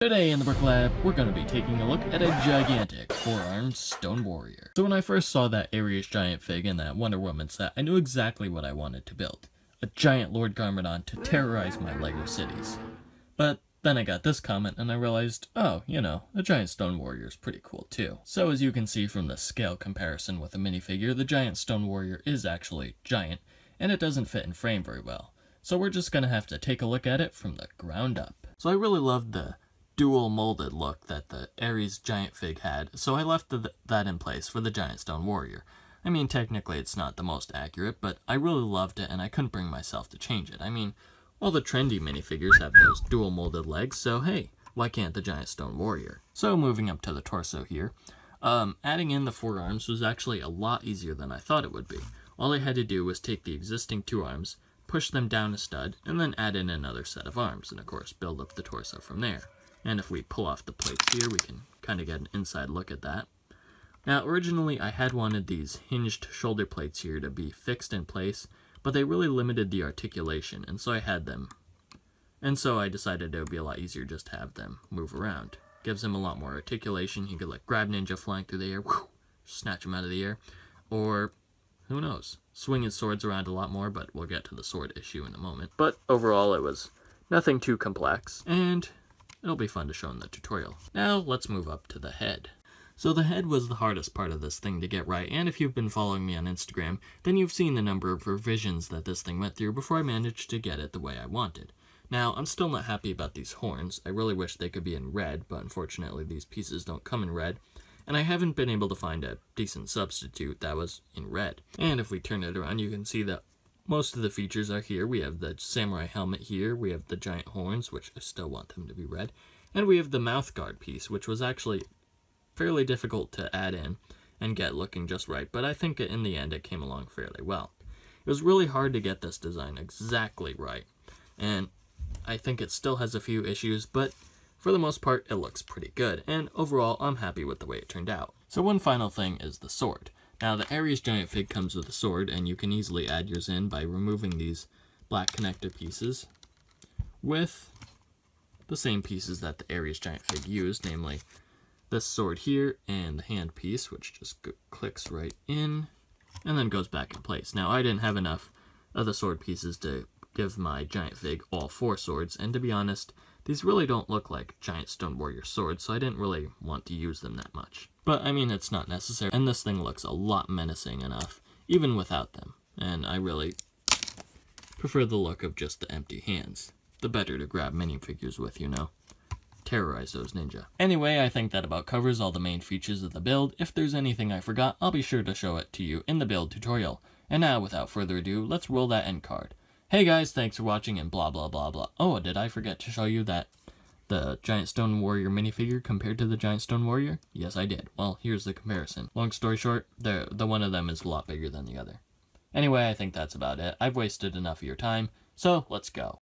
Today in the Brick Lab, we're going to be taking a look at a gigantic 4-armed stone warrior. So when I first saw that Ares giant fig in that Wonder Woman set, I knew exactly what I wanted to build. A giant Lord Garmadon to terrorize my LEGO cities. But then I got this comment and I realized, oh, you know, a giant stone warrior is pretty cool too. So as you can see from the scale comparison with a minifigure, the giant stone warrior is actually giant, and it doesn't fit in frame very well. So we're just going to have to take a look at it from the ground up. So I really loved the dual molded look that the Ares giant fig had, so I left that in place for the giant stone warrior. I mean, technically it's not the most accurate, but I really loved it and I couldn't bring myself to change it. I mean, all the trendy minifigures have those dual molded legs, so hey, why can't the giant stone warrior? So moving up to the torso here, adding in the 4 arms was actually a lot easier than I thought it would be. All I had to do was take the existing 2 arms, push them down a stud, and then add in another set of arms, and of course build up the torso from there. And if we pull off the plates here, we can kind of get an inside look at that. Now, originally I had wanted these hinged shoulder plates here to be fixed in place, but they really limited the articulation, and so I had them. And so I decided it would be a lot easier just to have them move around. Gives him a lot more articulation. He could like grab Ninja flying through the air, whoosh, snatch him out of the air, or who knows, swing his swords around a lot more, but we'll get to the sword issue in a moment. But overall, it was nothing too complex, and it'll be fun to show in the tutorial. Now, let's move up to the head. So the head was the hardest part of this thing to get right, and if you've been following me on Instagram, then you've seen the number of revisions that this thing went through before I managed to get it the way I wanted. Now, I'm still not happy about these horns. I really wish they could be in red, but unfortunately these pieces don't come in red, and I haven't been able to find a decent substitute that was in red. And if we turn it around, you can see that most of the features are here. We have the samurai helmet here, we have the giant horns, which I still want them to be red, and we have the mouth guard piece, which was actually fairly difficult to add in and get looking just right, but I think in the end it came along fairly well. It was really hard to get this design exactly right, and I think it still has a few issues, but for the most part it looks pretty good, and overall I'm happy with the way it turned out. So one final thing is the sword. Now, the Ares giant fig comes with a sword, and you can easily add yours in by removing these black connector pieces with the same pieces that the Ares giant fig used, namely this sword here and the hand piece, which just clicks right in and then goes back in place. Now, I didn't have enough of the sword pieces to give my giant fig all 4 swords, and to be honest, these really don't look like giant stone warrior swords, so I didn't really want to use them that much. But, I mean, it's not necessary, and this thing looks a lot menacing enough, even without them, and I really prefer the look of just the empty hands. The better to grab minifigures with, you know. Terrorize those ninja. Anyway, I think that about covers all the main features of the build. If there's anything I forgot, I'll be sure to show it to you in the build tutorial. And now, without further ado, let's roll that end card. Hey guys, thanks for watching and blah blah blah blah. Oh, did I forget to show you that the Giant Stone Warrior minifigure compared to the Giant Stone Warrior? Yes, I did. Well, here's the comparison. Long story short, the one of them is a lot bigger than the other. Anyway, I think that's about it. I've wasted enough of your time, so let's go.